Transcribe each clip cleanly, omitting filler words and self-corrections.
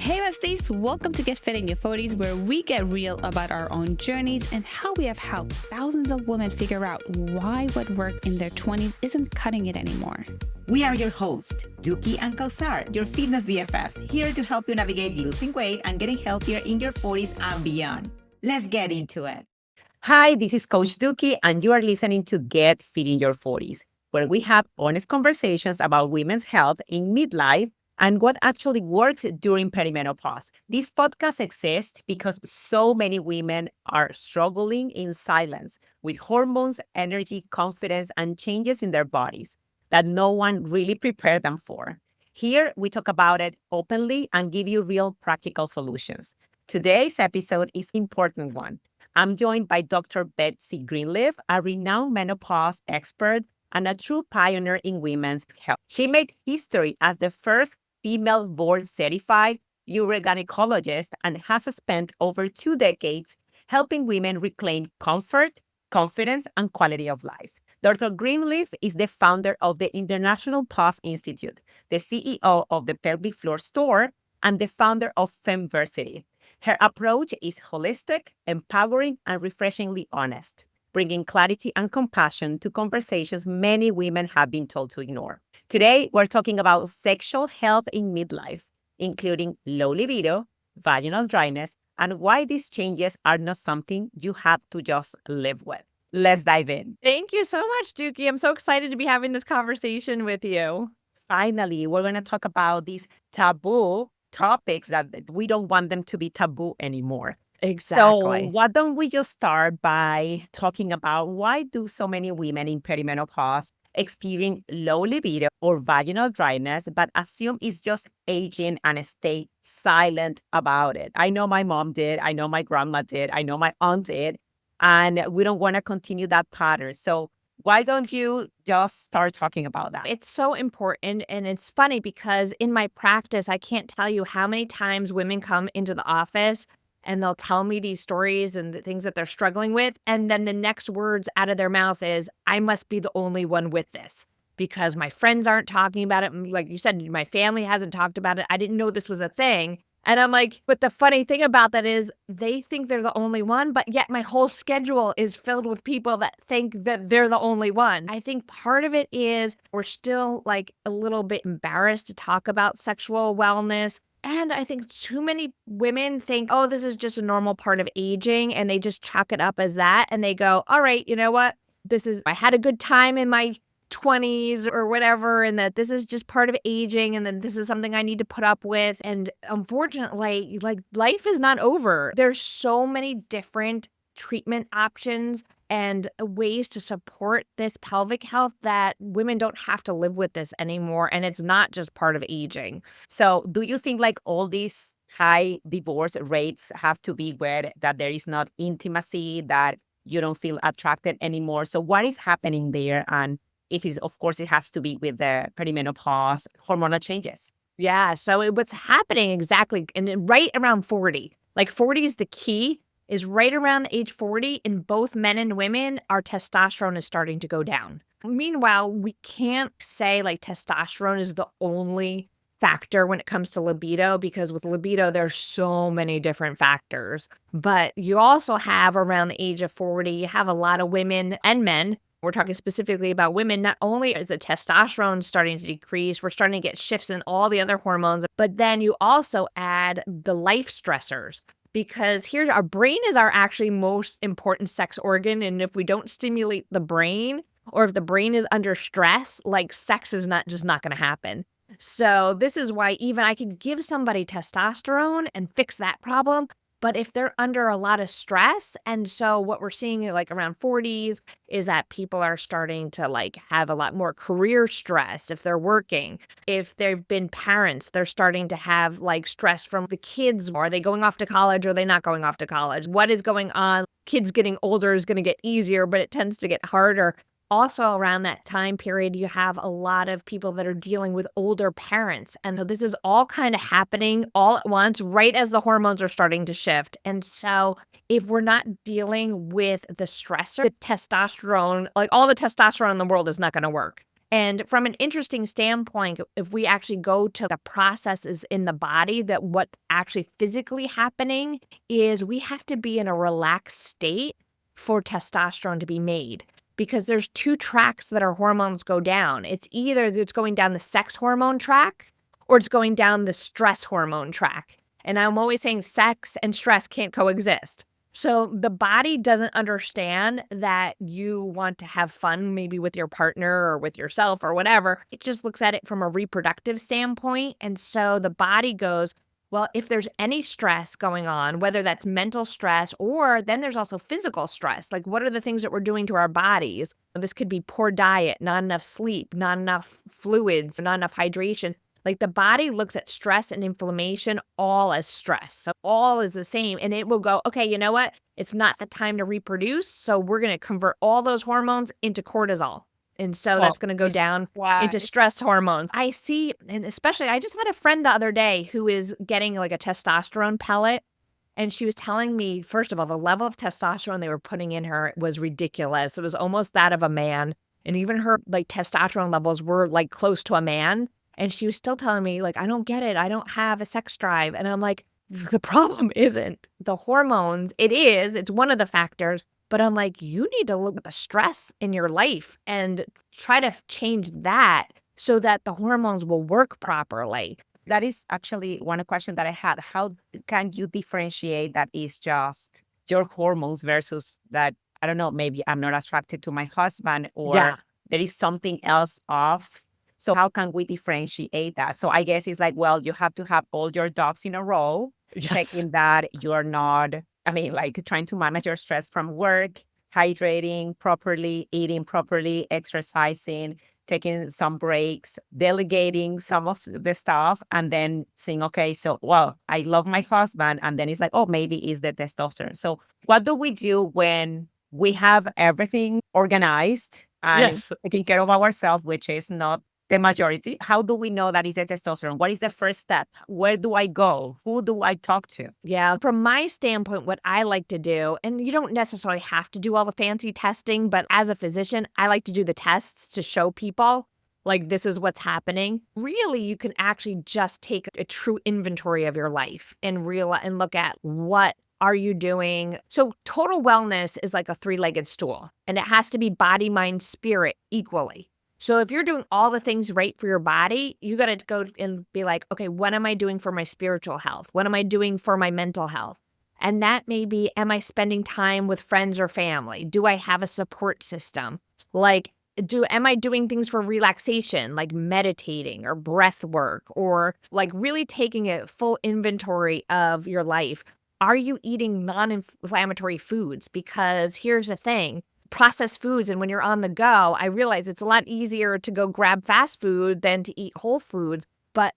Hey besties, welcome to Get Fit in Your 40s, where we get real about our own journeys and how we have helped thousands of women figure out why what worked in their 20s isn't cutting it anymore. We are your hosts, Doucky and Kausar, your fitness BFFs, here to help you navigate losing weight and getting healthier in your 40s and beyond. Let's get into it. Hi, this is Coach Doucky, and you are listening to Get Fit in Your 40s, where we have honest conversations about women's health in midlife and what actually works during perimenopause. This podcast exists because so many women are struggling in silence with hormones, energy, confidence, and changes in their bodies that no one really prepared them for. Here, we talk about it openly and give you real practical solutions. Today's episode is an important one. I'm joined by Dr. Betsy Greenleaf, a renowned menopause expert and a true pioneer in women's health. She made history as the first female board-certified urogynecologist and has spent over 2 decades helping women reclaim comfort, confidence, and quality of life. Dr. Greenleaf is the founder of the International Pause Institute, the CEO of the Pelvic Floor Store, and the founder of Femversity. Her approach is holistic, empowering, and refreshingly honest, bringing clarity and compassion to conversations many women have been told to ignore. Today, we're talking about sexual health in midlife, including low libido, vaginal dryness, and why these changes are not something you have to just live with. Let's dive in. Thank you so much, Doucky. I'm so excited to be having this conversation with you. Finally, we're going to talk about these taboo topics that we don't want them to be taboo anymore. Exactly. So why don't we just start by talking about why do so many women in perimenopause experience low libido or vaginal dryness, but assume it's just aging and stay silent about it? I know my mom did. I know my grandma did. I know my aunt did. And we don't want to continue that pattern. So why don't you just start talking about that? It's so important. And it's funny because in my practice, I can't tell you how many times women come into the office and they'll tell me these stories and the things that they're struggling with. And then the next words out of their mouth is, I must be the only one with this because my friends aren't talking about it. Like you said, my family hasn't talked about it. I didn't know this was a thing. And I'm like, but the funny thing about that is they think they're the only one, but yet my whole schedule is filled with people that think that they're the only one. I think part of it is we're still like a little bit embarrassed to talk about sexual wellness. And I think too many women think, oh, this is just a normal part of aging. And they just chalk it up as that. And they go, all right, you know what? I had a good time in my 20s or whatever, and that this is just part of aging, and then this is something I need to put up with. And unfortunately, like, life is not over. There's so many different treatment options and ways to support this pelvic health that women don't have to live with this anymore. And it's not just part of aging. So do you think like all these high divorce rates have to be with that there is not intimacy, that you don't feel attracted anymore? So what is happening there? And if it's, of course, it has to be with the perimenopause hormonal changes. Yeah. So what's happening exactly, and then right around 40, like 40 is the key, is right around age 40 in both men and women, our testosterone is starting to go down. Meanwhile, we can't say like testosterone is the only factor when it comes to libido, because with libido, there's so many different factors. But you also have around the age of 40, you have a lot of women and men. We're talking specifically about women. Not only is the testosterone starting to decrease, we're starting to get shifts in all the other hormones, but then you also add the life stressors. Because here's our brain is our actually most important sex organ. And if we don't stimulate the brain, or if the brain is under stress, like sex is not going to happen. So this is why even I can give somebody testosterone and fix that problem. But if they're under a lot of stress, and so what we're seeing like around 40s is that people are starting to like have a lot more career stress if they're working. If they've been parents, they're starting to have like stress from the kids. Are they going off to college? Or are they not going off to college? What is going on? Kids getting older is going to get easier, but it tends to get harder. Also, around that time period, you have a lot of people that are dealing with older parents. And so this is all kind of happening all at once, right as the hormones are starting to shift. And so if we're not dealing with the stressor, the testosterone, like all the testosterone in the world is not going to work. And from an interesting standpoint, if we actually go to the processes in the body, that what actually physically happening is we have to be in a relaxed state for testosterone to be made, because there's two tracks that our hormones go down. It's either it's going down the sex hormone track or it's going down the stress hormone track. And I'm always saying sex and stress can't coexist. So the body doesn't understand that you want to have fun maybe with your partner or with yourself or whatever. It just looks at it from a reproductive standpoint. And so the body goes, well, if there's any stress going on, whether that's mental stress or then there's also physical stress, like what are the things that we're doing to our bodies? This could be poor diet, not enough sleep, not enough fluids, not enough hydration. Like the body looks at stress and inflammation all as stress. So all is the same. And it will go, okay, you know what? It's not the time to reproduce. So we're going to convert all those hormones into cortisol. And so that's going to go down into stress hormones. I see, and especially, I just had a friend the other day who is getting like a testosterone pellet. And she was telling me, first of all, the level of testosterone they were putting in her was ridiculous. It was almost that of a man. And even her like testosterone levels were like close to a man. And she was still telling me, like, I don't get it. I don't have a sex drive. And I'm like, the problem isn't the hormones. It's one of the factors. But I'm like, you need to look at the stress in your life and try to change that so that the hormones will work properly. That is actually one question that I had. How can you differentiate that is just your hormones versus that, I don't know, maybe I'm not attracted to my husband or there is something else off? So how can we differentiate that? So I guess it's like, well, you have to have all your ducks in a row, checking that you're not, like trying to manage your stress from work, hydrating properly, eating properly, exercising, taking some breaks, delegating some of the stuff, and then saying, okay, so, well, I love my husband. And then it's like, oh, maybe it's the testosterone. So what do we do when we have everything organized and taking care of ourselves, which is not the majority? How do we know that is a testosterone? What is the first step? Where do I go? Who do I talk to? Yeah, from my standpoint, what I like to do, and you don't necessarily have to do all the fancy testing, but as a physician, I like to do the tests to show people, like, this is what's happening. Really, you can actually just take a true inventory of your life and look at what are you doing. So total wellness is like a three-legged stool, and it has to be body, mind, spirit equally. So if you're doing all the things right for your body, you got to go and be like, okay, what am I doing for my spiritual health? What am I doing for my mental health? And that may be, am I spending time with friends or family? Do I have a support system? Like, am I doing things for relaxation, like meditating or breath work, or like really taking a full inventory of your life? Are you eating non-inflammatory foods? Because here's the thing. Processed foods, and when you're on the go, I realize it's a lot easier to go grab fast food than to eat whole foods. But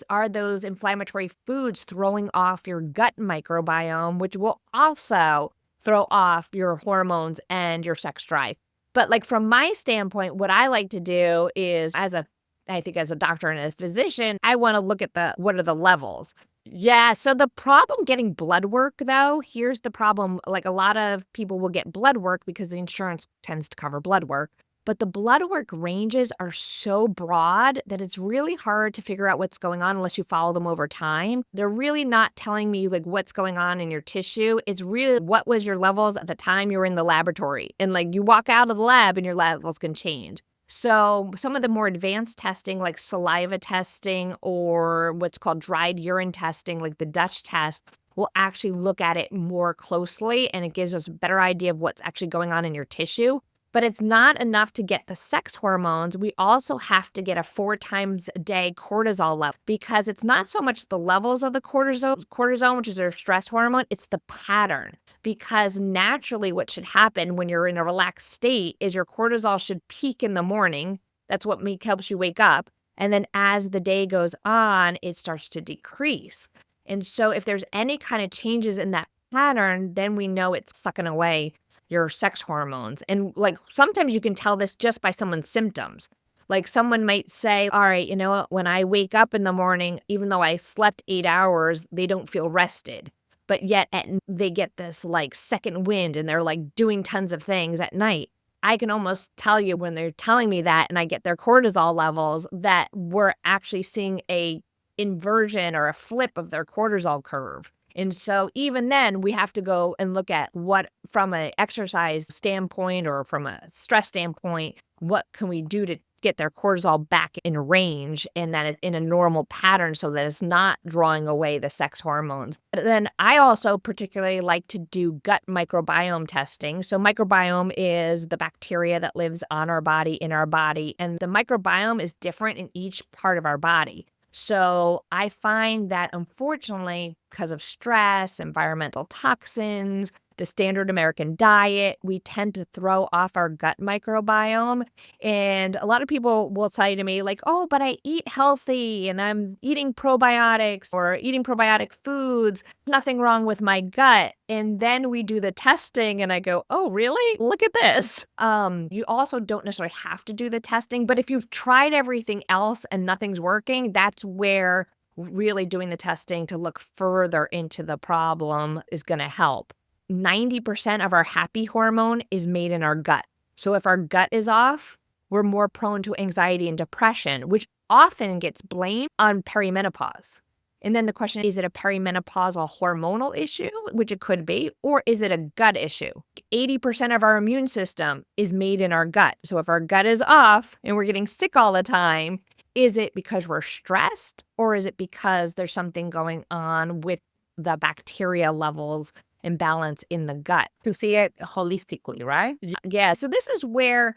are those inflammatory foods throwing off your gut microbiome, which will also throw off your hormones and your sex drive? But like from my standpoint, what I like to do is I think as a doctor and a physician, I want to look at what are the levels. Yeah. So the problem getting blood work, though, here's the problem. Like a lot of people will get blood work because the insurance tends to cover blood work. But the blood work ranges are so broad that it's really hard to figure out what's going on unless you follow them over time. They're really not telling me like what's going on in your tissue. It's really what was your levels at the time you were in the laboratory. And like you walk out of the lab and your levels can change. So some of the more advanced testing, like saliva testing or what's called dried urine testing, like the Dutch test, will actually look at it more closely, and it gives us a better idea of what's actually going on in your tissue. But it's not enough to get the sex hormones. We also have to get a 4 times a day cortisol level, because it's not so much the levels of the cortisol, which is our stress hormone, it's the pattern. Because naturally what should happen when you're in a relaxed state is your cortisol should peak in the morning. That's what helps you wake up. And then as the day goes on, it starts to decrease. And so if there's any kind of changes in that pattern, then we know it's sucking away your sex hormones. And like sometimes you can tell this just by someone's symptoms. Like someone might say, all right, you know what, when I wake up in the morning, even though I slept 8 hours, they don't feel rested. But yet they get this like second wind and they're like doing tons of things at night. I can almost tell you when they're telling me that and I get their cortisol levels that we're actually seeing a inversion or a flip of their cortisol curve. And so even then we have to go and look at what from an exercise standpoint or from a stress standpoint, what can we do to get their cortisol back in range and that it's in a normal pattern so that it's not drawing away the sex hormones. But then I also particularly like to do gut microbiome testing. So microbiome is the bacteria that lives on our body, in our body, and the microbiome is different in each part of our body. So I find that unfortunately, because of stress, environmental toxins, the standard American diet, we tend to throw off our gut microbiome. And a lot of people will say to me, like, oh, but I eat healthy and I'm eating probiotics or eating probiotic foods. Nothing wrong with my gut. And then we do the testing and I go, oh, really? Look at this. You also don't necessarily have to do the testing, but if you've tried everything else and nothing's working, that's where really doing the testing to look further into the problem is going to help. 90% of our happy hormone is made in our gut. So if our gut is off, we're more prone to anxiety and depression, which often gets blamed on perimenopause. And then the question is it a perimenopausal hormonal issue, which it could be, or is it a gut issue? 80% of our immune system is made in our gut. So if our gut is off and we're getting sick all the time, is it because we're stressed or is it because there's something going on with the bacteria levels imbalance in the gut? To see it holistically, right? Yeah. So this is where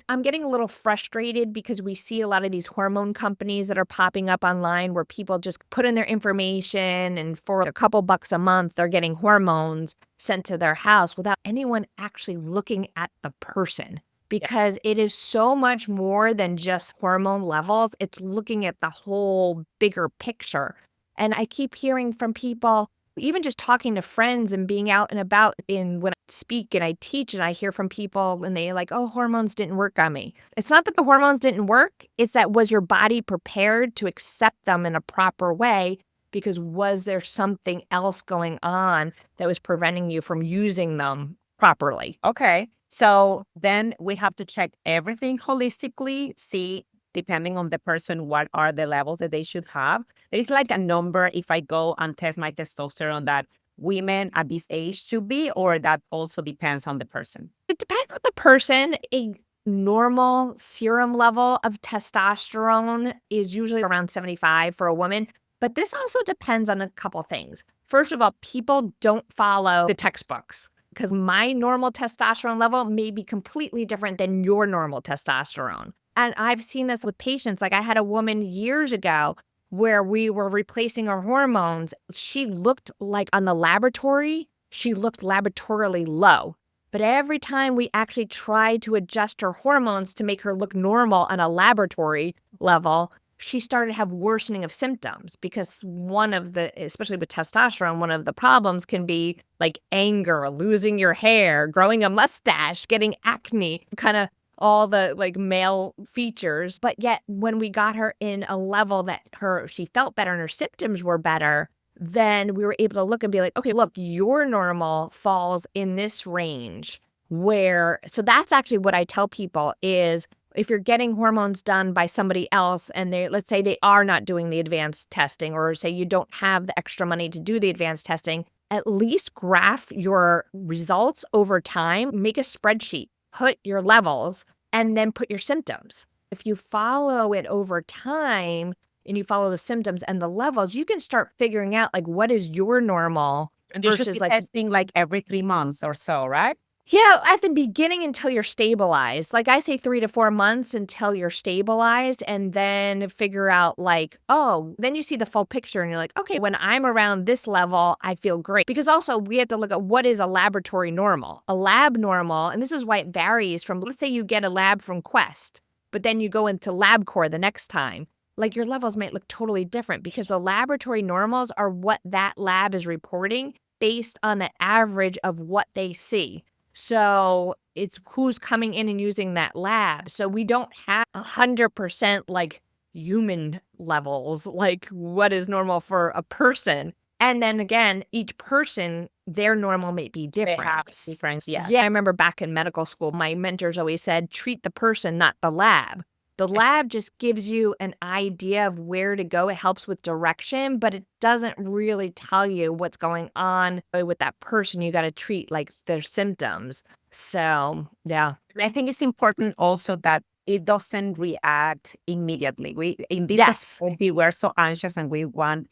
I'm getting a little frustrated because we see a lot of these hormone companies that are popping up online where people just put in their information and for a couple bucks a month, they're getting hormones sent to their house without anyone actually looking at the person. Because it is so much more than just hormone levels. It's looking at the whole bigger picture. And I keep hearing from people, even just talking to friends and being out and about when I speak and I teach and I hear from people and they like, oh, hormones didn't work on me. It's not that the hormones didn't work. It's that was your body prepared to accept them in a proper way? Because was there something else going on that was preventing you from using them properly? Okay. So then we have to check everything holistically, see, depending on the person, what are the levels that they should have. There is like a number if I go and test my testosterone that women at this age should be, or that also depends on the person? It depends on the person. A normal serum level of testosterone is usually around 75 for a woman, but this also depends on a couple things. First of all, people don't follow the textbooks because my normal testosterone level may be completely different than your normal testosterone. And I've seen this with patients. Like I had a woman years ago where we were replacing her hormones. She looked like on the laboratory, she looked laboratorily low. But every time we actually tried to adjust her hormones to make her look normal on a laboratory level, she started to have worsening of symptoms because especially with testosterone, one of the problems can be like anger, losing your hair, growing a mustache, getting acne, kind of all the like male features. But yet when we got her in a level that she felt better and her symptoms were better, then we were able to look and be like, okay, look, your normal falls in this range so that's actually what I tell people is if you're getting hormones done by somebody else and let's say they are not doing the advanced testing or say you don't have the extra money to do the advanced testing, at least graph your results over time, make a spreadsheet, put your levels, and then put your symptoms. If you follow it over time and you follow the symptoms and the levels, you can start figuring out like what is your normal And you should versus be like testing like every 3 months or so, right? yeah, at the beginning until you're stabilized. Like I say 3 to 4 months until you're stabilized and then figure out like, oh, then you see the full picture and you're like, okay, when I'm around this level, I feel great. Because also we have to look at what is a laboratory normal. A lab normal, and this is why it varies from, let's say you get a lab from Quest, but then you go into LabCorp the next time. Like your levels might look totally different because the laboratory normals are what that lab is reporting based on the average of what they see. So it's who's coming in and using that lab. So we don't have 100% like human levels, like what is normal for a person. And then again, each person, their normal may be different. They have difference, yes. Yeah, I remember back in medical school, my mentors always said, treat the person, not the lab. The lab just gives you an idea of where to go. It helps with direction, but it doesn't really tell you what's going on with that person. You got to treat like their symptoms. So, yeah. I think it's important also that it doesn't react immediately. We in this Yes. society, we're so anxious and we want,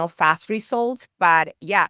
fast results. But yeah,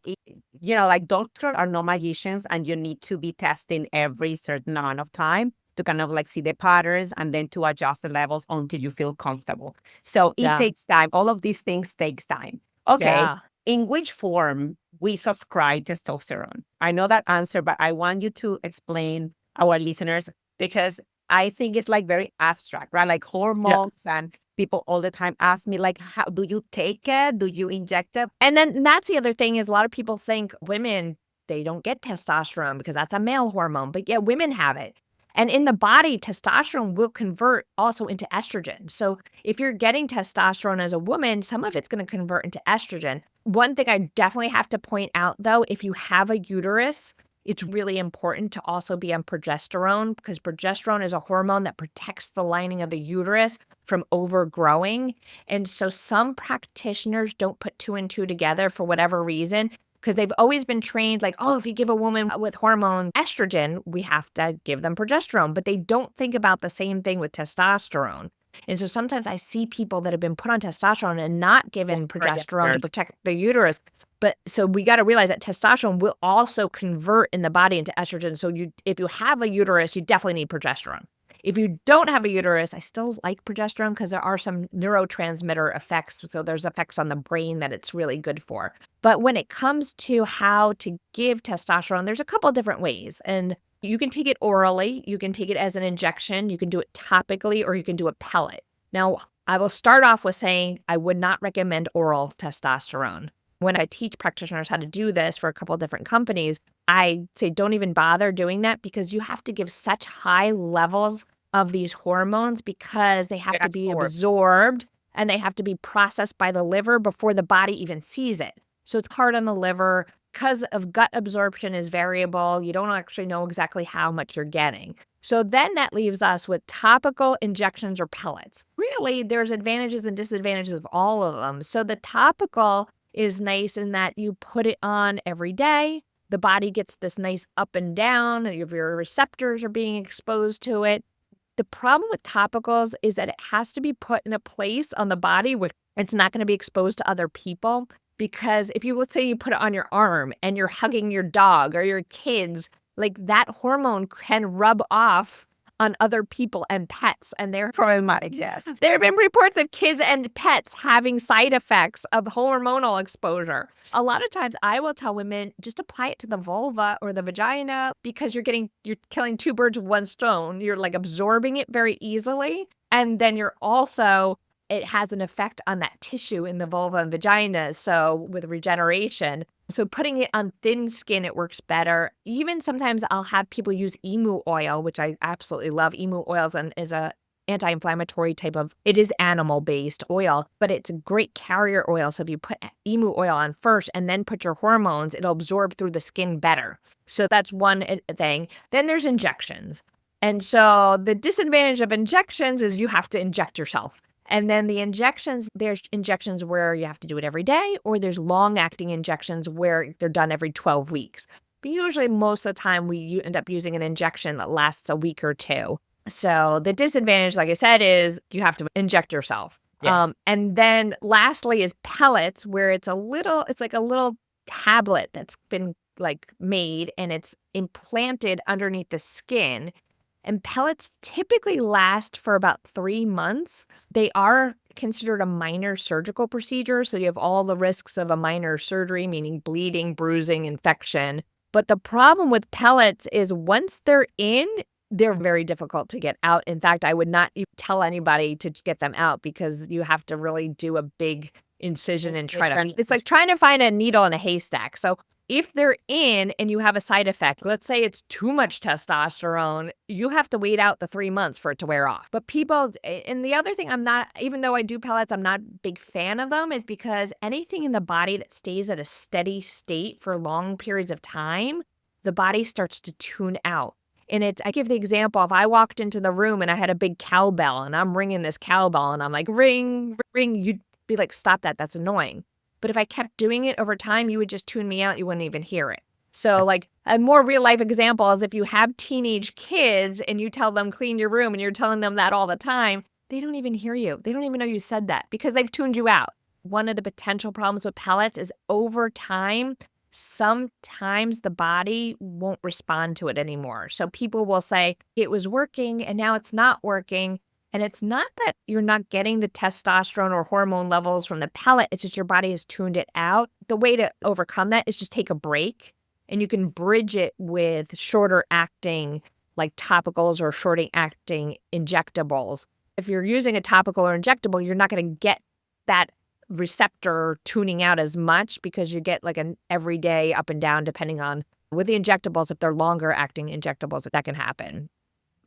like doctors are no magicians, and you need to be testing every certain amount of time to kind of like see the patterns and then to adjust the levels until you feel comfortable. So it Yeah. takes time. All of these things takes time. Okay. Yeah. In which form we subscribe testosterone? I know that answer, but I want you to explain our listeners, because I think it's like very abstract, right? Like hormones, and people all the time ask me like, how do you take it? Do you inject it? And then that's the other thing is a lot of people think women, they don't get testosterone because that's a male hormone, but yeah, women have it. And in the body, testosterone will convert also into estrogen. So if you're getting testosterone as a woman, some of it's going to convert into estrogen. One thing I definitely have to point out, though, if you have a uterus, it's really important to also be on progesterone, because progesterone is a hormone that protects the lining of the uterus from overgrowing. And so some practitioners don't put two and two together for whatever reason, because they've always been trained like, oh, if you give a woman with hormone estrogen, we have to give them progesterone. But they don't think about the same thing with testosterone. And so sometimes I see people that have been put on testosterone and not given progesterone to protect the uterus. But so we got to realize that testosterone will also convert in the body into estrogen. So if you have a uterus, you definitely need progesterone. If you don't have a uterus, I still like progesterone because there are some neurotransmitter effects. So there's effects on the brain that it's really good for. But when it comes to how to give testosterone, there's a couple of different ways. And you can take it orally, you can take it as an injection, you can do it topically, or you can do a pellet. Now, I will start off with saying I would not recommend oral testosterone. When I teach practitioners how to do this for a couple of different companies, I say don't even bother doing that, because you have to give such high levels of these hormones because they have to be absorbed and they have to be processed by the liver before the body even sees it. So it's hard on the liver. Because of gut absorption is variable, you don't actually know exactly how much you're getting. So then that leaves us with topical injections or pellets. Really, there's advantages and disadvantages of all of them. So the topical is nice in that you put it on every day. The body gets this nice up and down. Your receptors are being exposed to it. The problem with topicals is that it has to be put in a place on the body where it's not going to be exposed to other people. Because if let's say you put it on your arm and you're hugging your dog or your kids, like that hormone can rub off on other people and pets. And they're Problematic, yes. There have been reports of kids and pets having side effects of hormonal exposure. A lot of times I will tell women, just apply it to the vulva or the vagina, because you're killing two birds with one stone. You're like absorbing it very easily. And then it has an effect on that tissue in the vulva and vagina. So with regeneration, so putting it on thin skin, it works better. Even sometimes I'll have people use emu oil, which I absolutely love. Emu oil is a anti-inflammatory type of, it is animal-based oil, but it's a great carrier oil. So if you put emu oil on first and then put your hormones, it'll absorb through the skin better. So that's one thing. Then there's injections. And so the disadvantage of injections is you have to inject yourself. And then the injections, there's injections where you have to do it every day, or there's long-acting injections where they're done every 12 weeks. But usually, most of the time, we end up using an injection that lasts a week or two. So the disadvantage, like I said, is you have to inject yourself. Yes. And then lastly is pellets, where it's like a little tablet that's been like made and it's implanted underneath the skin. And pellets typically last for about 3 months. They are considered a minor surgical procedure, so you have all the risks of a minor surgery, meaning bleeding, bruising, infection. But the problem with pellets is once they're in, they're very difficult to get out. In fact, I would not tell anybody to get them out, because you have to really do a big incision and it's like trying to find a needle in a haystack. So if they're in and you have a side effect, let's say it's too much testosterone, you have to wait out the 3 months for it to wear off. But people, and the other thing even though I do pellets, I'm not a big fan of them, is because anything in the body that stays at a steady state for long periods of time, the body starts to tune out. And I give the example, if I walked into the room and I had a big cowbell and I'm ringing this cowbell and I'm like, ring, ring, you'd be like, stop that, that's annoying. But if I kept doing it over time, you would just tune me out. You wouldn't even hear it. So like a more real life example is if you have teenage kids and you tell them clean your room and you're telling them that all the time, they don't even hear you. They don't even know you said that because they've tuned you out. One of the potential problems with pellets is over time, sometimes the body won't respond to it anymore. So people will say it was working and now it's not working. And it's not that you're not getting the testosterone or hormone levels from the pellet. It's just your body has tuned it out. The way to overcome that is just take a break. And you can bridge it with shorter acting, like topicals or shorter acting injectables. If you're using a topical or injectable, you're not going to get that receptor tuning out as much because you get like an everyday up and down depending on, with the injectables, if they're longer acting injectables, that can happen.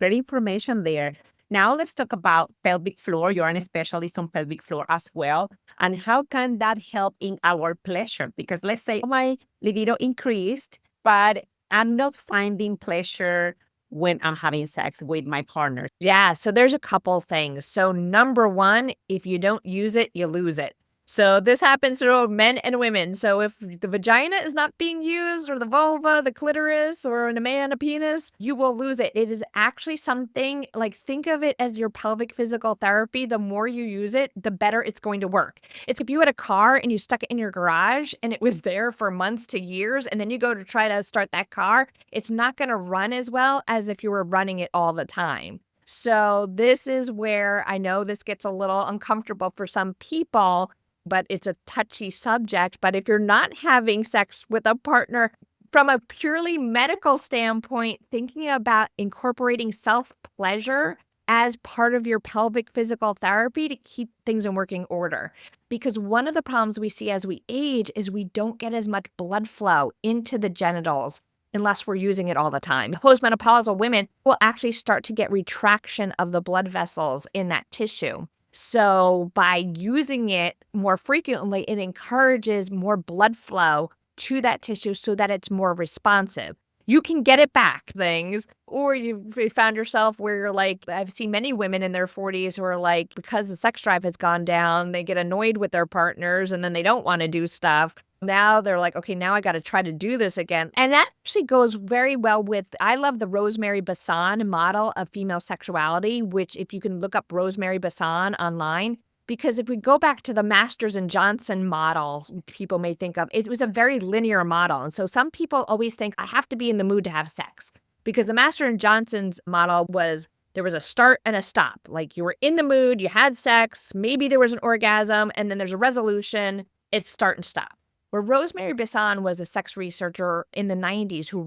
Great information there. Now let's talk about pelvic floor. You're an specialist on pelvic floor as well. And how can that help in our pleasure? Because let's say my libido increased, but I'm not finding pleasure when I'm having sex with my partner. Yeah, so there's a couple things. So number one, if you don't use it, you lose it. So this happens to men and women. So if the vagina is not being used, or the vulva, the clitoris, or in a man, a penis, you will lose it. It is actually something like, think of it as your pelvic physical therapy. The more you use it, the better it's going to work. It's if you had a car and you stuck it in your garage and it was there for months to years, and then you go to try to start that car, it's not going to run as well as if you were running it all the time. So this is where I know this gets a little uncomfortable for some people, but it's a touchy subject. But if you're not having sex with a partner, from a purely medical standpoint, thinking about incorporating self-pleasure as part of your pelvic physical therapy to keep things in working order. Because one of the problems we see as we age is we don't get as much blood flow into the genitals unless we're using it all the time. Postmenopausal women will actually start to get retraction of the blood vessels in that tissue. So by using it more frequently, it encourages more blood flow to that tissue so that it's more responsive. You can get it back things, or you found yourself where you're like, I've seen many women in their 40s who are like, because the sex drive has gone down, they get annoyed with their partners and then they don't want to do stuff. Now they're like, okay, now I got to try to do this again. And that actually goes very well with, I love the Rosemary Basson model of female sexuality, which if you can look up Rosemary Basson online, because if we go back to the Masters and Johnson model, people may think of, it was a very linear model. And so some people always think, I have to be in the mood to have sex. Because the Master and Johnson's model was, there was a start and a stop. Like you were in the mood, you had sex, maybe there was an orgasm, and then there's a resolution, it's start and stop. Where Rosemary Basson was a sex researcher in the 90s who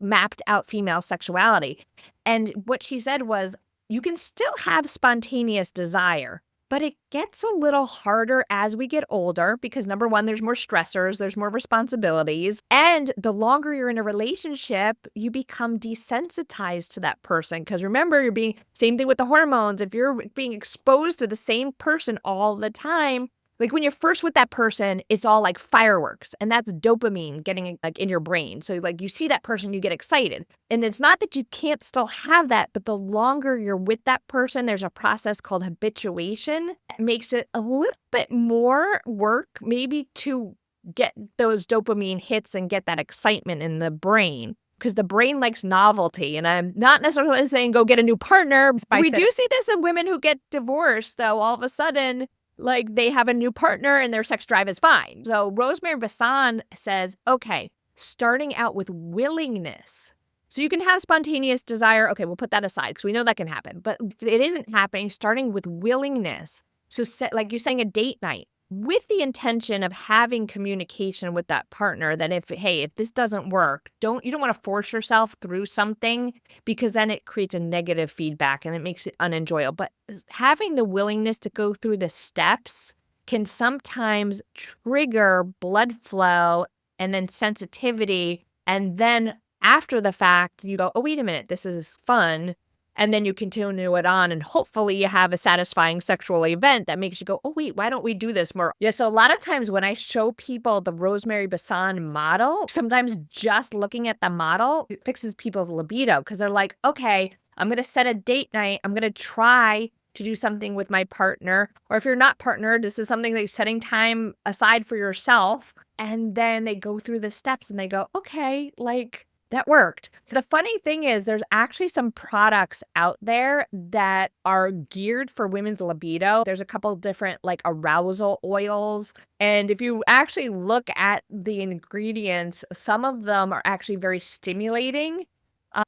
remapped out female sexuality. And what she said was, you can still have spontaneous desire, but it gets a little harder as we get older because, number one, there's more stressors, there's more responsibilities. And the longer you're in a relationship, you become desensitized to that person. Because remember, same thing with the hormones. If you're being exposed to the same person all the time, like when you're first with that person, it's all like fireworks, and that's dopamine getting like in your brain. So like you see that person, you get excited. And it's not that you can't still have that, but the longer you're with that person, there's a process called habituation. It makes it a little bit more work maybe to get those dopamine hits and get that excitement in the brain. Because the brain likes novelty. And I'm not necessarily saying go get a new partner. We do see this in women who get divorced, though. All of a sudden, like they have a new partner and their sex drive is fine. So Rosemary Basson says, okay, starting out with willingness. So you can have spontaneous desire. Okay, we'll put that aside because we know that can happen. But it isn't happening, starting with willingness. So like you're saying a date night with the intention of having communication with that partner that if this doesn't work, you don't want to force yourself through something because then it creates a negative feedback and it makes it unenjoyable. But having the willingness to go through the steps can sometimes trigger blood flow and then sensitivity. And then after the fact, you go, oh, wait a minute, this is fun. And then you continue it on, and hopefully you have a satisfying sexual event that makes you go, oh, wait, why don't we do this more? Yeah, so a lot of times when I show people the Rosemary Basson model, sometimes just looking at the model it fixes people's libido because they're like, okay, I'm going to set a date night. I'm going to try to do something with my partner. Or if you're not partnered, this is something like setting time aside for yourself. And then they go through the steps and they go, okay, like, that worked. The funny thing is there's actually some products out there that are geared for women's libido. There's a couple different like arousal oils. And if you actually look at the ingredients, some of them are actually very stimulating.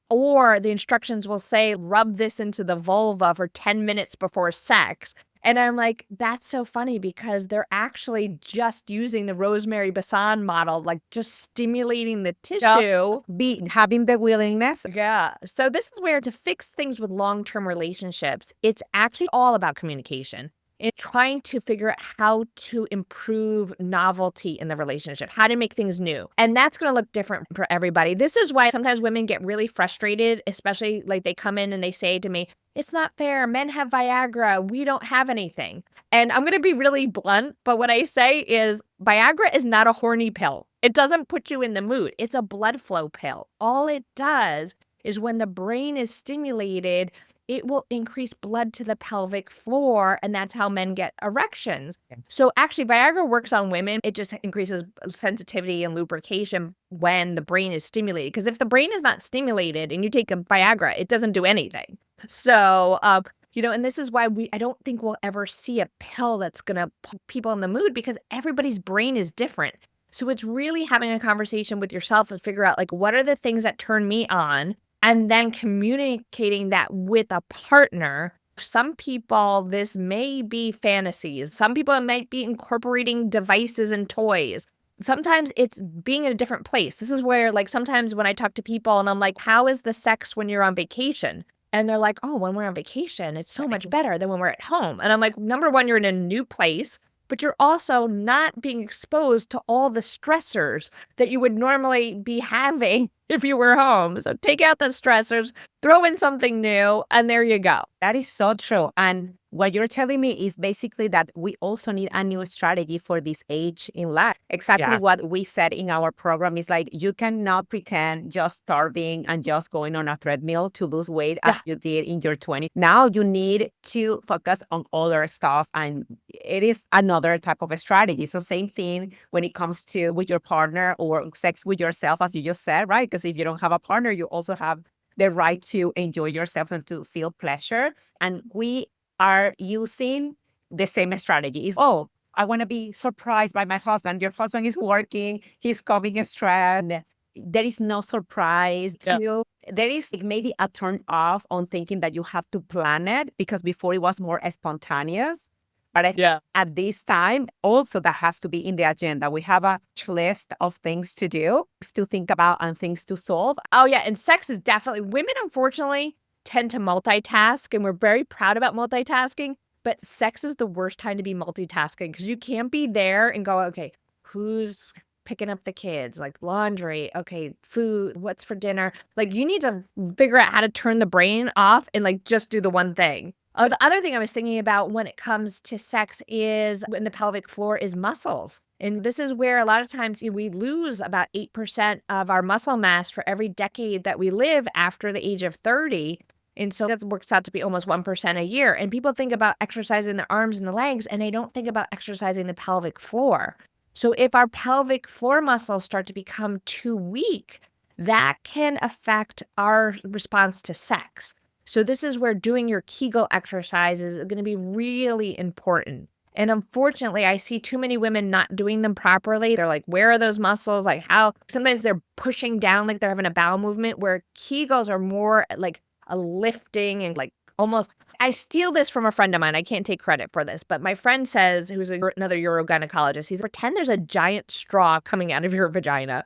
Or the instructions will say, rub this into the vulva for 10 minutes before sex. And I'm like, that's so funny because they're actually just using the Rosemary Basson model, like just stimulating the tissue. Having the willingness. Yeah. So this is where to fix things with long-term relationships, it's actually all about communication. And trying to figure out how to improve novelty in the relationship, how to make things new. And that's going to look different for everybody. This is why sometimes women get really frustrated, especially like they come in and they say to me, it's not fair. Men have Viagra. We don't have anything. And I'm going to be really blunt, but what I say is Viagra is not a horny pill. It doesn't put you in the mood. It's a blood flow pill. All it does is when the brain is stimulated, it will increase blood to the pelvic floor, and that's how men get erections. Yes. So actually, Viagra works on women. It just increases sensitivity and lubrication when the brain is stimulated. Because if the brain is not stimulated and you take a Viagra, it doesn't do anything. So, and this is why I don't think we'll ever see a pill that's going to put people in the mood because everybody's brain is different. So it's really having a conversation with yourself and figure out like, what are the things that turn me on? And then communicating that with a partner. Some people, this may be fantasies. Some people, it might be incorporating devices and toys. Sometimes it's being in a different place. This is where, like, sometimes when I talk to people and I'm like, how is the sex when you're on vacation? And they're like, oh, when we're on vacation, it's so much better than when we're at home. And I'm like, number one, you're in a new place, but you're also not being exposed to all the stressors that you would normally be having if you were home. So take out the stressors, throw in something new, and there you go. That is so true. And what you're telling me is basically that we also need a new strategy for this age in life. Exactly what we said in our program is like, you cannot pretend just starving and just going on a treadmill to lose weight as you did in your 20s. Now you need to focus on other stuff. And it is another type of a strategy. So same thing when it comes to with your partner or sex with yourself, as you just said, right? Because if you don't have a partner, you also have the right to enjoy yourself and to feel pleasure. And we are using the same strategy. Oh, I want to be surprised by my husband. Your husband is working. He's coming stressed. There is no surprise to you. There is maybe a turn off on thinking that you have to plan it because before it was more spontaneous. But at this time, also that has to be in the agenda. We have a list of things to do, to think about and things to solve. Oh, yeah. And sex is definitely, women, unfortunately, tend to multitask. And we're very proud about multitasking. But sex is the worst time to be multitasking because you can't be there and go, okay, who's picking up the kids? Like laundry. Okay, food. What's for dinner? Like you need to figure out how to turn the brain off and like just do the one thing. The other thing I was thinking about when it comes to sex is in the pelvic floor is muscles. And this is where a lot of times we lose about 8% of our muscle mass for every decade that we live after the age of 30. And so that works out to be almost 1% a year. And people think about exercising the arms and the legs, and they don't think about exercising the pelvic floor. So if our pelvic floor muscles start to become too weak, that can affect our response to sex. So this is where doing your Kegel exercises is going to be really important. And unfortunately, I see too many women not doing them properly. They're like, where are those muscles? Like how? Sometimes they're pushing down like they're having a bowel movement, where Kegels are more like a lifting and like almost. I steal this from a friend of mine. I can't take credit for this, but my friend says, who's another urogynecologist, he's pretend there's a giant straw coming out of your vagina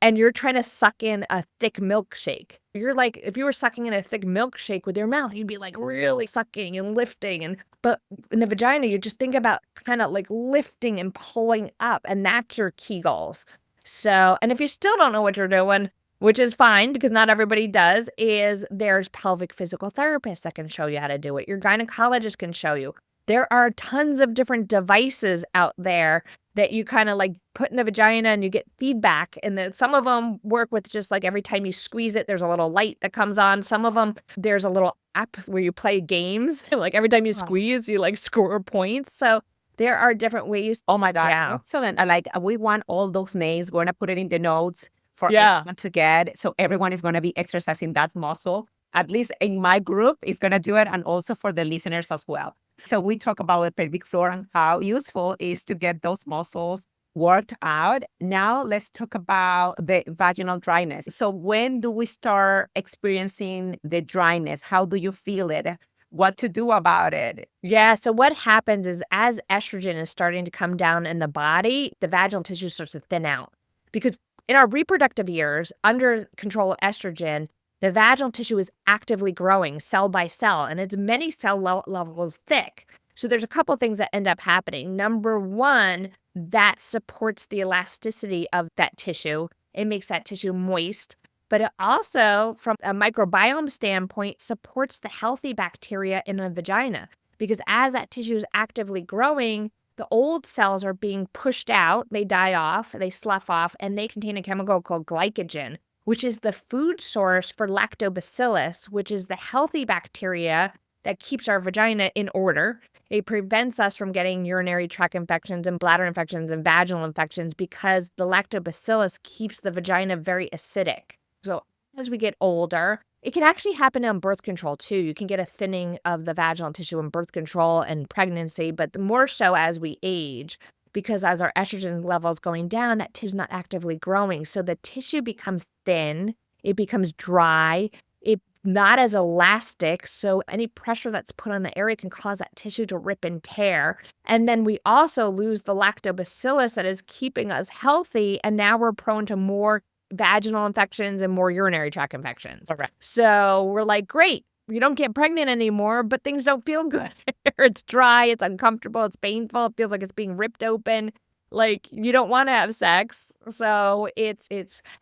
and you're trying to suck in a thick milkshake. You're like, if you were sucking in a thick milkshake with your mouth, you'd be like really sucking and lifting. But in the vagina, you just think about kind of like lifting and pulling up, and that's your Kegels. So, and if you still don't know what you're doing, which is fine because not everybody does, is there's pelvic physical therapists that can show you how to do it. Your gynecologist can show you. There are tons of different devices out there that you kind of like put in the vagina and you get feedback. And then some of them work with just like every time you squeeze it, there's a little light that comes on. Some of them, there's a little app where you play games. Like every time you squeeze, you like score points. So there are different ways. Oh my God. Yeah. Excellent. We want all those names. We're going to put it in the notes for Yeah. everyone to get. So everyone is going to be exercising that muscle. At least in my group is going to do it, and also for the listeners as well. So we talk about the pelvic floor and how useful it is to get those muscles worked out. Now let's talk about the vaginal dryness. So when do we start experiencing the dryness? How do you feel it? What to do about it? Yeah. So what happens is as estrogen is starting to come down in the body, the vaginal tissue starts to thin out because in our reproductive years, under control of estrogen, the vaginal tissue is actively growing cell by cell, and it's many cell levels thick. So there's a couple of things that end up happening. Number one, that supports the elasticity of that tissue. It makes that tissue moist. But it also, from a microbiome standpoint, supports the healthy bacteria in the vagina. Because as that tissue is actively growing, the old cells are being pushed out, they die off, they slough off, and they contain a chemical called glycogen, which is the food source for lactobacillus, which is the healthy bacteria that keeps our vagina in order. It prevents us from getting urinary tract infections and bladder infections and vaginal infections because the lactobacillus keeps the vagina very acidic. So as we get older, it can actually happen on birth control too. You can get a thinning of the vaginal tissue in birth control and pregnancy, but more so as we age. Because as our estrogen levels going down, that tissue is not actively growing. So the tissue becomes thin, it becomes dry, it's not as elastic. So any pressure that's put on the area can cause that tissue to rip and tear. And then we also lose the lactobacillus that is keeping us healthy. And now we're prone to more vaginal infections and more urinary tract infections. Correct. So we're like, great. You don't get pregnant anymore, but things don't feel good. It's dry, it's uncomfortable, it's painful, it feels like it's being ripped open. Like you don't want to have sex. So it's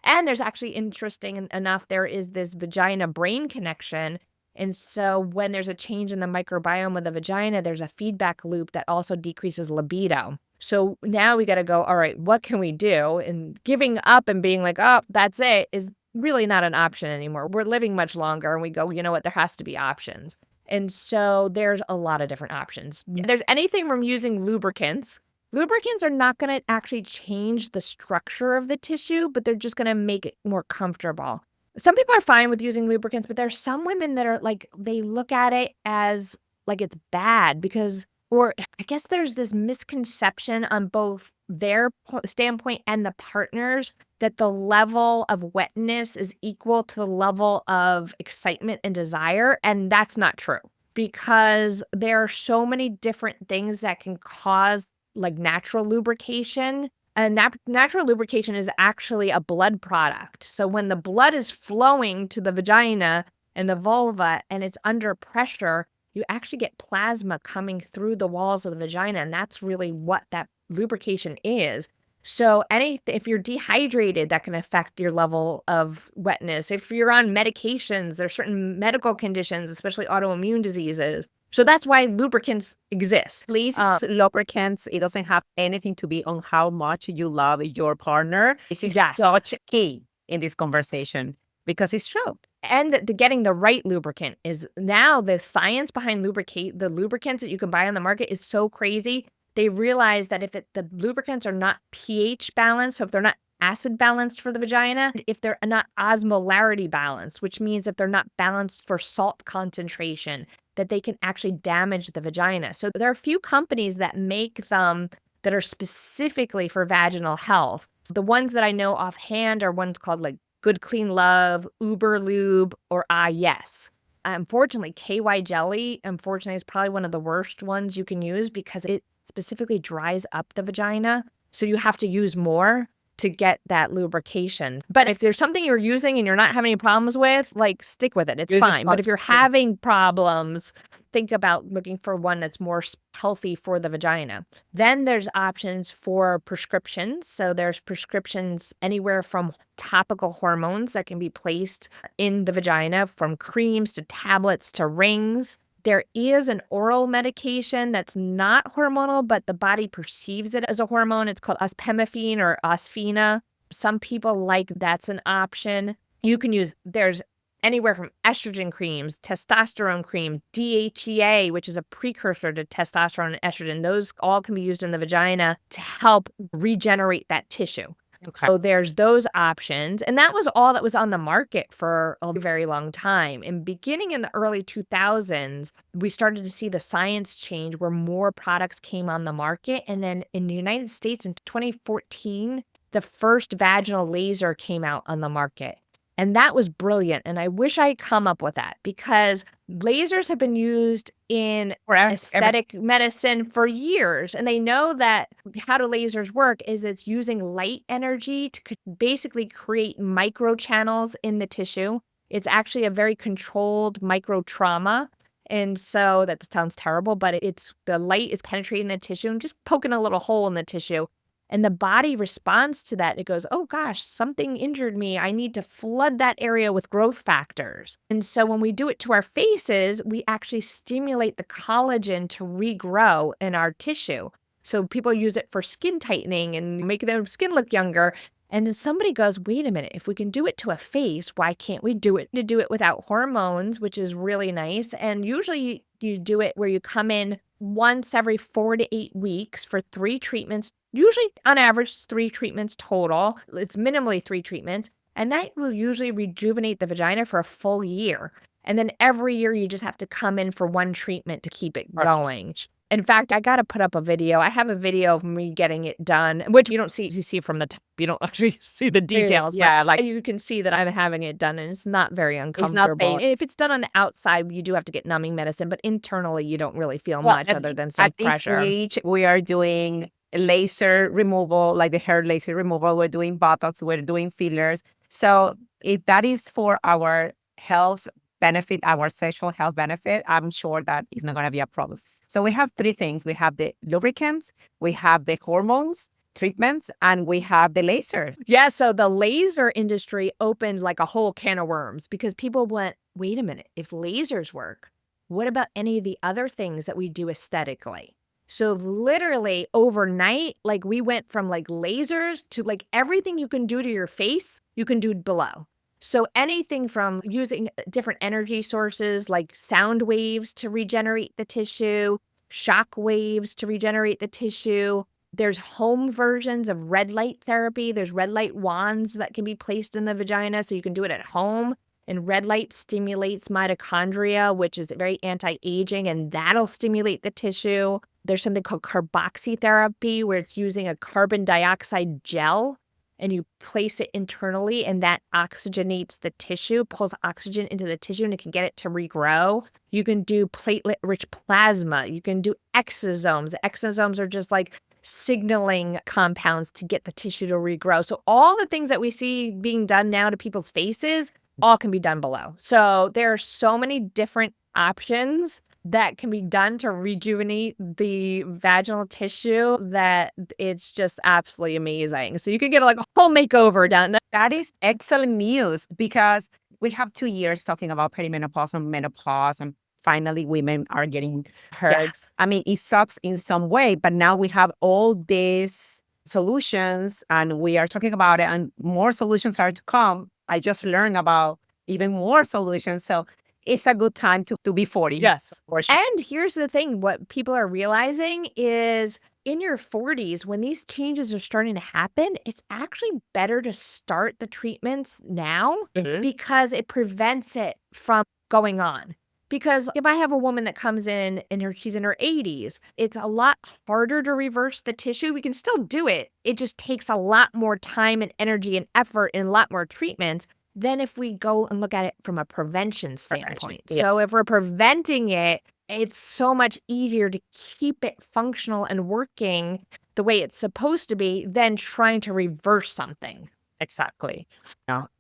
and there's actually interesting enough, there is this vagina brain connection. And so when there's a change in the microbiome of the vagina, there's a feedback loop that also decreases libido. So now we got to go, all right, what can we do? And giving up and being like, oh, that's it is really not an option anymore. We're living much longer and we go, you know what, there has to be options. And so there's a lot of different options. There's anything from using lubricants. Lubricants are not going to actually change the structure of the tissue, but they're just going to make it more comfortable. Some people are fine with using lubricants, but there's some women that are like, they look at it as like it's bad because, or I guess there's this misconception on both their standpoint and the partners that the level of wetness is equal to the level of excitement and desire. And that's not true because there are so many different things that can cause like natural lubrication. And natural lubrication is actually a blood product. So when the blood is flowing to the vagina and the vulva and it's under pressure, you actually get plasma coming through the walls of the vagina. And that's really what that lubrication is. So if you're dehydrated, that can affect your level of wetness. If you're on medications, there's certain medical conditions, especially autoimmune diseases. So that's why lubricants exist. Please, lubricants, it doesn't have anything to be on how much you love your partner. This is such key in this conversation because it's true. And getting the right lubricant is now the science behind the lubricants that you can buy on the market is so crazy. They realize that if the lubricants are not pH balanced, so if they're not acid balanced for the vagina, if they're not osmolarity balanced, which means if they're not balanced for salt concentration, that they can actually damage the vagina. So there are a few companies that make them that are specifically for vaginal health. The ones that I know offhand are ones called like Good Clean Love, Uber Lube, or Ah Yes. Unfortunately, KY Jelly, is probably one of the worst ones you can use because it specifically dries up the vagina. So you have to use more. to get that lubrication. But if there's something you're using and you're not having any problems with, like, stick with it. It's fine. But if you're having problems, think about looking for one that's more healthy for the vagina. Then there's options for prescriptions. So there's prescriptions anywhere from topical hormones that can be placed in the vagina, from creams to tablets to rings. There is an oral medication that's not hormonal, but the body perceives it as a hormone. It's called ospemifene or Osphena. Some people like that's an option. You can use, there's anywhere from estrogen creams, testosterone cream, DHEA, which is a precursor to testosterone and estrogen. Those all can be used in the vagina to help regenerate that tissue. Okay. So there's those options. And that was all that was on the market for a very long time. And beginning in the early 2000s, we started to see the science change where more products came on the market. And then in the United States in 2014, the first vaginal laser came out on the market. And that was brilliant. And I wish I had come up with that, because lasers have been used in aesthetic medicine for years. And they know that how do lasers work is it's using light energy to basically create micro channels in the tissue. It's actually a very controlled micro trauma. And so that sounds terrible, but it's the light is penetrating the tissue and just poking a little hole in the tissue. And the body responds to that. It goes, oh gosh, something injured me. I need to flood that area with growth factors. And so when we do it to our faces, we actually stimulate the collagen to regrow in our tissue. So people use it for skin tightening and making their skin look younger. And then somebody goes, wait a minute, if we can do it to a face, why can't we do it without hormones, which is really nice. And usually you do it where you come in once every 4 to 8 weeks for 3 treatments, usually on average 3 treatments total. It's minimally 3 treatments. And that will usually rejuvenate the vagina for a full year. And then every year you just have to come in for 1 treatment to keep it going. In fact, I got to put up a video. I have a video of me getting it done, which you don't see. You see from the top. You don't actually see the details. Yeah, like you can see that I'm having it done, and it's not very uncomfortable. If it's done on the outside, you do have to get numbing medicine, but internally, you don't really feel much other than some pressure. At this age, we are doing laser removal, like the hair laser removal. We're doing Botox. We're doing fillers. So if that is for our health benefit, our sexual health benefit, I'm sure that is not going to be a problem. So we have 3 things. We have the lubricants, we have the hormones, treatments, and we have the laser. Yeah, so the laser industry opened like a whole can of worms, because people went, wait a minute, if lasers work, what about any of the other things that we do aesthetically? So literally overnight, like we went from like lasers to like everything you can do to your face, you can do below. So anything from using different energy sources like sound waves to regenerate the tissue, shock waves to regenerate the tissue. There's home versions of red light therapy. There's red light wands that can be placed in the vagina, so you can do it at home. And red light stimulates mitochondria, which is very anti-aging, and that'll stimulate the tissue. There's something called carboxytherapy, where it's using a carbon dioxide gel, and you place it internally, and that oxygenates the tissue, pulls oxygen into the tissue, and it can get it to regrow. You can do platelet-rich plasma. You can do exosomes. Exosomes are just like signaling compounds to get the tissue to regrow. So all the things that we see being done now to people's faces, all can be done below. So there are so many different options that can be done to rejuvenate the vaginal tissue that it's just absolutely amazing. So you can get like a whole makeover done. That is excellent news, because we have 2 years talking about perimenopause and menopause, and finally women are getting hurt. Yes. I mean, it sucks in some way, but now we have all these solutions and we are talking about it, and more solutions are to come. I just learned about even more solutions. So it's a good time to be 40. Yes. For sure. And here's the thing. What people are realizing is in your 40s, when these changes are starting to happen, it's actually better to start the treatments now because it prevents it from going on. Because if I have a woman that comes in and she's in her 80s, it's a lot harder to reverse the tissue. We can still do it. It just takes a lot more time and energy and effort and a lot more treatments than if we go and look at it from a prevention standpoint. Yes. So if we're preventing it, it's so much easier to keep it functional and working the way it's supposed to be than trying to reverse something. Exactly.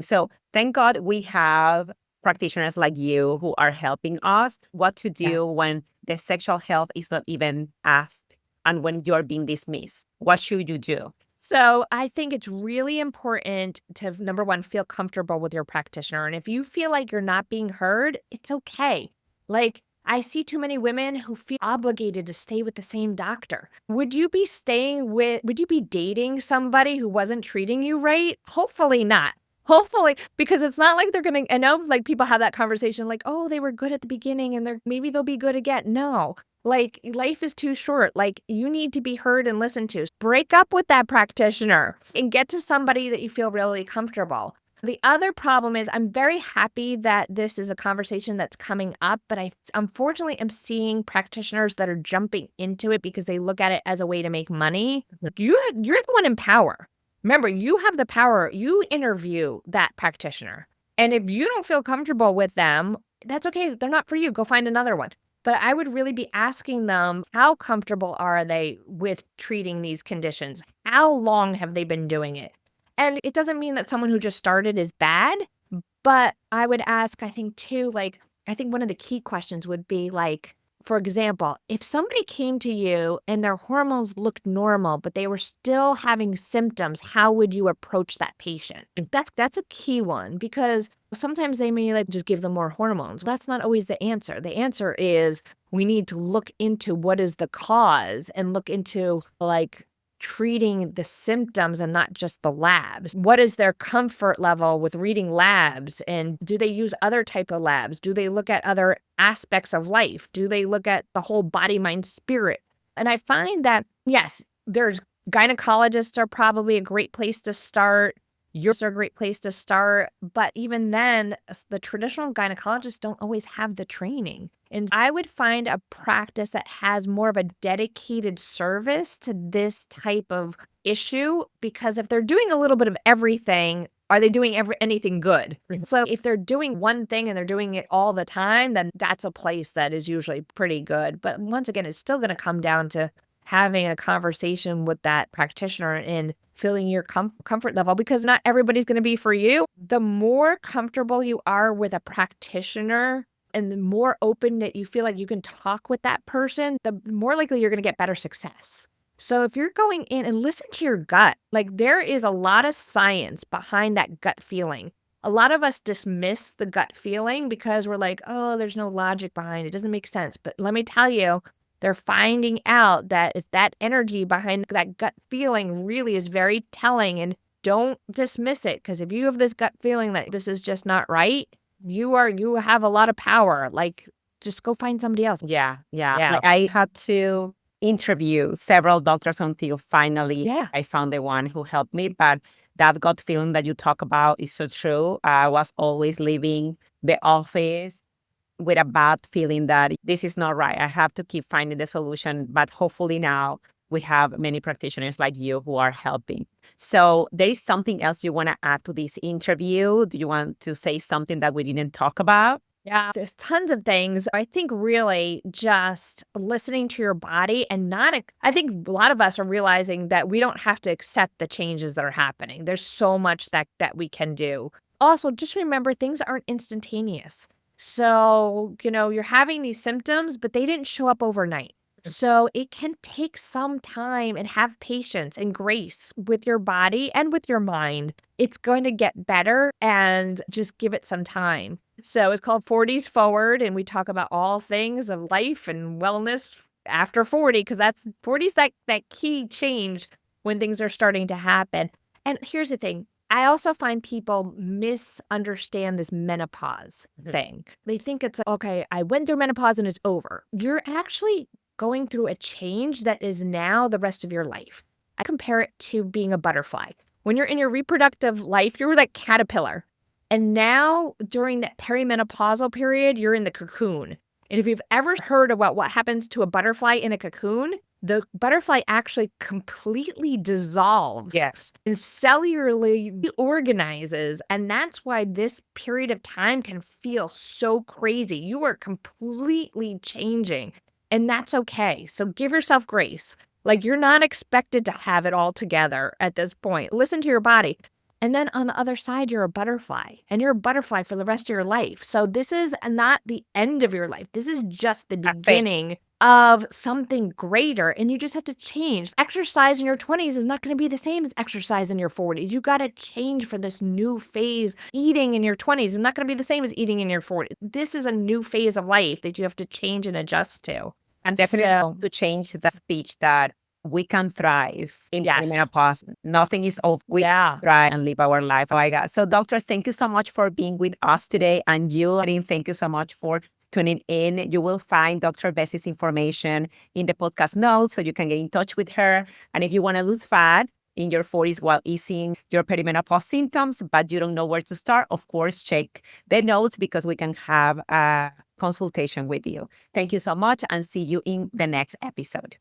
So thank God we have practitioners like you who are helping us what to do when the sexual health is not even asked and when you're being dismissed. What should you do? So I think it's really important to, number one, feel comfortable with your practitioner. And if you feel like you're not being heard, it's okay. Like, I see too many women who feel obligated to stay with the same doctor. Would you be dating somebody who wasn't treating you right? Hopefully not. Hopefully, because it's not like they're going to, I know like people have that conversation like, oh, they were good at the beginning and maybe they'll be good again. No, like life is too short. Like you need to be heard and listened to. Break up with that practitioner and get to somebody that you feel really comfortable. The other problem is I'm very happy that this is a conversation that's coming up, but I unfortunately am seeing practitioners that are jumping into it because they look at it as a way to make money. You're the one in power. Remember, you have the power. You interview that practitioner. And if you don't feel comfortable with them, that's okay. They're not for you. Go find another one. But I would really be asking them, how comfortable are they with treating these conditions? How long have they been doing it? And it doesn't mean that someone who just started is bad, but I would ask, I think too, like, I think one of the key questions would be like, for example, if somebody came to you and their hormones looked normal, but they were still having symptoms, how would you approach that patient? That's a key one because sometimes they may like just give them more hormones. That's not always the answer. The answer is we need to look into what is the cause and look into like treating the symptoms and not just the labs. What is their comfort level with reading labs? And do they use other type of labs? Do they look at other aspects of life? Do they look at the whole body, mind, spirit? And I find that, yes, there's gynecologists are probably a great place to start. Yours are a great place to start. But even then, the traditional gynecologists don't always have the training. And I would find a practice that has more of a dedicated service to this type of issue, because if they're doing a little bit of everything, are they doing anything good? So if they're doing one thing and they're doing it all the time, then that's a place that is usually pretty good. But once again, it's still going to come down to having a conversation with that practitioner and feeling your comfort level, because not everybody's going to be for you. The more comfortable you are with a practitioner and the more open that you feel like you can talk with that person, the more likely you're going to get better success. So if you're going in and listen to your gut, like there is a lot of science behind that gut feeling. A lot of us dismiss the gut feeling because we're like, oh, there's no logic behind it. It doesn't make sense. But let me tell you, they're finding out that that energy behind that gut feeling really is very telling, and don't dismiss it. Because if you have this gut feeling that this is just not right, you have a lot of power. Like, just go find somebody else. Yeah. Like, I had to interview several doctors until finally I found the one who helped me. But that gut feeling that you talk about is so true. I was always leaving the office with a bad feeling that this is not right. I have to keep finding the solution. But hopefully now we have many practitioners like you who are helping. So there is something else you want to add to this interview? Do you want to say something that we didn't talk about? Yeah, there's tons of things. I think really just listening to your body and I think a lot of us are realizing that we don't have to accept the changes that are happening. There's so much that we can do. Also, just remember things aren't instantaneous. So, you're having these symptoms, but they didn't show up overnight. So it can take some time, and have patience and grace with your body and with your mind. It's going to get better, and just give it some time. So it's called 40s Forward, and we talk about all things of life and wellness after 40, because 40's that key change when things are starting to happen. And here's the thing. I also find people misunderstand this menopause thing. They think it's, okay, I went through menopause and it's over. You're actually going through a change that is now the rest of your life. I compare it to being a butterfly. When you're in your reproductive life, you're like caterpillar. And now during that perimenopausal period, you're in the cocoon. And if you've ever heard about what happens to a butterfly in a cocoon, the butterfly actually completely dissolves. Yes. And cellularly reorganizes. And that's why this period of time can feel so crazy. You are completely changing. And that's okay. So give yourself grace. Like, you're not expected to have it all together at this point. Listen to your body. And then on the other side, you're a butterfly, and you're a butterfly for the rest of your life. So this is not the end of your life. This is just the beginning of something greater, and you just have to change. Exercise in your 20s is not going to be the same as exercise in your 40s. You got to change for this new phase. Eating in your 20s is not going to be the same as eating in your 40s. This is a new phase of life that you have to change and adjust to. And definitely to change the speech that we can thrive in menopause. Nothing is off. We thrive and live our life. Oh my God. So, doctor, thank you so much for being with us today. And you, Irene, thank you so much for tuning in. You will find Dr. Bessie's information in the podcast notes so you can get in touch with her. And if you want to lose fat in your 40s while easing your perimenopause symptoms, but you don't know where to start, of course, check the notes because we can have a consultation with you. Thank you so much and see you in the next episode.